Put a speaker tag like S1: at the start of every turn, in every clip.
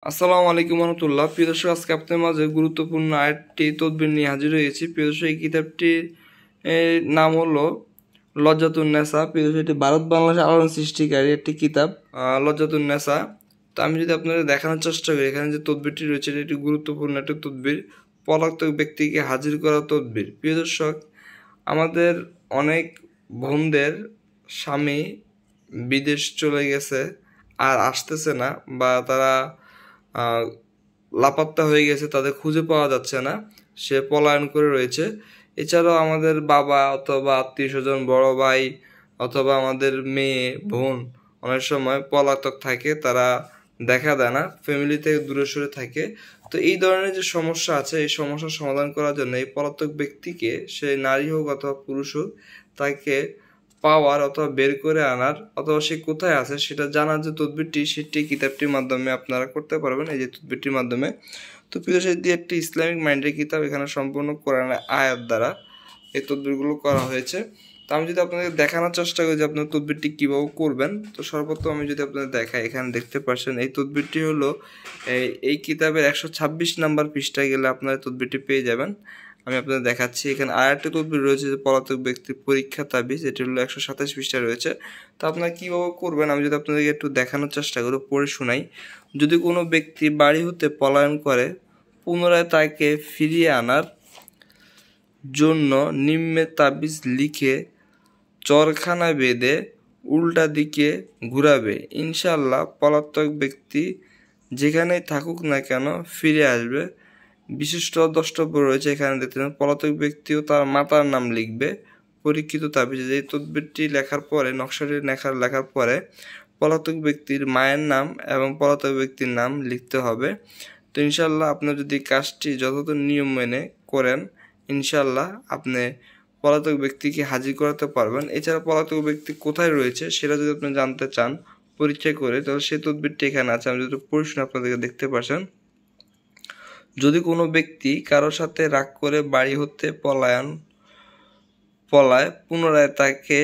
S1: আসসালামু আলাইকুম রহমতুল্লাহ। প্রিয় দর্শক, আজকে আপনাদের মাঝে গুরুত্বপূর্ণ আরেকটি তদবির নিয়ে হাজির হয়েছি। প্রিয় দর্শক, এই কিতাবটির নাম হলো লজ্জাতুন্নেসা। প্রিয় দর্শক, এটি ভারত বাংলাদেশ আলোড়ন সৃষ্টিকারী একটি কিতাব, লজ্জাতুন্নেসা। তো আমি যদি আপনাদের দেখানোর চেষ্টা করি, এখানে যে তদবিরটি রয়েছে এটি একটি গুরুত্বপূর্ণ একটি তদবির, পলাতক ব্যক্তিকে হাজির করা তদবির। প্রিয় দর্শক, আমাদের অনেক বোনদের স্বামী বিদেশ চলে গেছে, আর আসতেছে না, বা তারা লাপাত্তা হয়ে গেছে, তাদের খুঁজে পাওয়া যাচ্ছে না, সে পলায়ন করে রয়েছে। এছাড়াও আমাদের বাবা অথবা আত্মীয় স্বজন, বড় ভাই অথবা আমাদের মেয়ে বোন অনেক সময় পলাতক থাকে, তারা দেখা দেয় না, ফ্যামিলি থেকে দূরে সরে থাকে। তো এই ধরনের যে সমস্যা আছে, এই সমস্যার সমাধান করার জন্য এই পলাতক ব্যক্তিকে, সে নারী হোক অথবা পুরুষ হোক, তাকে পাওয়ার অথবা বের করে আনার অথবা সে কোথায় আছে সেটা জানার যে তদবিরটি, সেটি কিতাবটির মাধ্যমে আপনারা করতে পারবেন, এই যে তদবিরটির মাধ্যমে। তো প্রিয় সেটি একটি ইসলামিক মাইন্ডের কিতাব, এখানে সম্পূর্ণ কোরআনের আয়াত দ্বারা এই তদবিরগুলো করা হয়েছে। তো আমি যদি আপনাদের দেখানোর চেষ্টা করি যে আপনার তদবিরটি কীভাবে করবেন, তো সর্বপ্রথম আমি যদি আপনাদের দেখাই, এখানে দেখতে পাচ্ছেন এই তদবিরটি হলো এই কিতাবের 126 নাম্বার পৃষ্ঠায় গেলে আপনারা তদবিরটি পেয়ে যাবেন। আমি আপনাদের দেখাচ্ছি। এখানে আরেকটা তদবির রয়েছে যে পলাতক ব্যক্তির পরীক্ষা তাবিজ, এটি হলো 127 পৃষ্ঠায় রয়েছে। তো আপনারা কীভাবে করবেন আমি যদি আপনাদেরকে একটু দেখানোর চেষ্টা করি, পড়ে শোনাই। যদি কোনো ব্যক্তি বাড়ি হতে পলায়ন করে, পুনরায় তাকে ফিরিয়ে আনার জন্য নিম্নে তাবিজ লিখে চরখানা বেঁধে উল্টা দিকে ঘুরাবে, ইনশাআল্লাহ পলাতক ব্যক্তি যেখানেই থাকুক না কেন ফিরে আসবে। বিশিষ্ট দ্রষ্টব্য রয়েছে, এখানে দেখতে পাবেন পলাতক ব্যক্তিও তার মাতার নাম লিখবে পরীক্ষিত তাবিজে। এই তদবিরটি লেখার পরে, নকশাটি লেখার পরে পলাতক ব্যক্তির মায়ের নাম এবং পলাতক ব্যক্তির নাম লিখতে হবে। তো ইনশাল্লাহ আপনার যদি কাজটি যথাযথ নিয়ম মেনে করেন, ইনশাল্লাহ আপনি পলাতক ব্যক্তিকে হাজির করাতে পারবেন। এছাড়া পলাতক ব্যক্তি কোথায় রয়েছে সেটা যদি আপনি জানতে চান পরীক্ষা করে, তাহলে সেই তদবিরটি এখানে আছে। আমি যদি পরিশোনা আপনাদেরকে দেখতে পাচ্ছেন। যদি কোনো ব্যক্তি কারোর সাথে রাগ করে বাড়ি হতে পলায়, পুনরায় তাকে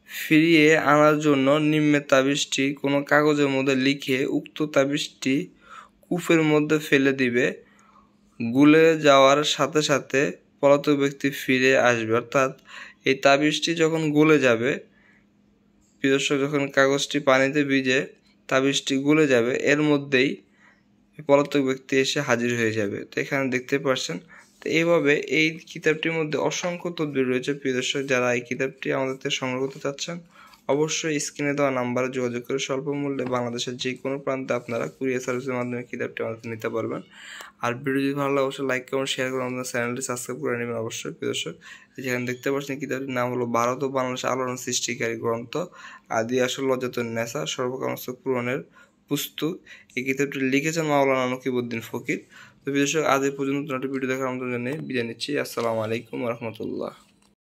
S1: ফিরিয়ে আনার জন্য নিম্নে তাবিজটি কোনো কাগজের মধ্যে লিখে উক্ত তাবিজটি কূপের মধ্যে ফেলে দিবে। গুলে যাওয়ার সাথে সাথে পলাতক ব্যক্তি ফিরে আসবে। অর্থাৎ এই তাবিজটি যখন গলে যাবে, দর্শক, যখন কাগজটি পানিতে ভিজে তাবিজটি গলে যাবে, এর মধ্যেই পলাতক ব্যক্তি এসে হাজির হয়ে যাবে। তো এখানে দেখতে পাচ্ছেন। তো এইভাবে এই কিতাবটির মধ্যে অসংখ্য তদবির রয়েছে। প্রিয় দর্শক, যারা এই কিতাবটি আমাদের থেকে সংগ্রহ করতে চাচ্ছেন, অবশ্যই স্ক্রিনে দেওয়া নাম্বারে যোগাযোগ করে স্বল্প মূল্যে বাংলাদেশের যে কোনো প্রান্তে আপনারা কুরিয়ার সার্ভিসের মাধ্যমে কিতাবটি আমাদের নিতে পারবেন। আর ভিডিও যদি ভালো লাগে অবশ্যই লাইক করুন, শেয়ার করুন, আমাদের চ্যানেলটি সাবস্ক্রাইব করে নেবেন অবশ্যই। প্রিয় দর্শক, যেখানে দেখতে পাচ্ছেন কিতাবটির নাম হলো ভারত ও বাংলাদেশ আলোড়ন সৃষ্টিকারী গ্রন্থ আদি আসল লজ্জাতুন্নেসা, সর্বকামস্তক পূরণের পুস্তক। এই কিতাবটি লিখেছেন মাওলানা নকিবউদ্দিন ফকির। তো প্রিয় দর্শক, আজ এই পর্যন্ত ভিডিও দেখার আমাদের জন্য বিদায় নিচ্ছি। আসসালামু আলাইকুম রহমতুল্লাহ।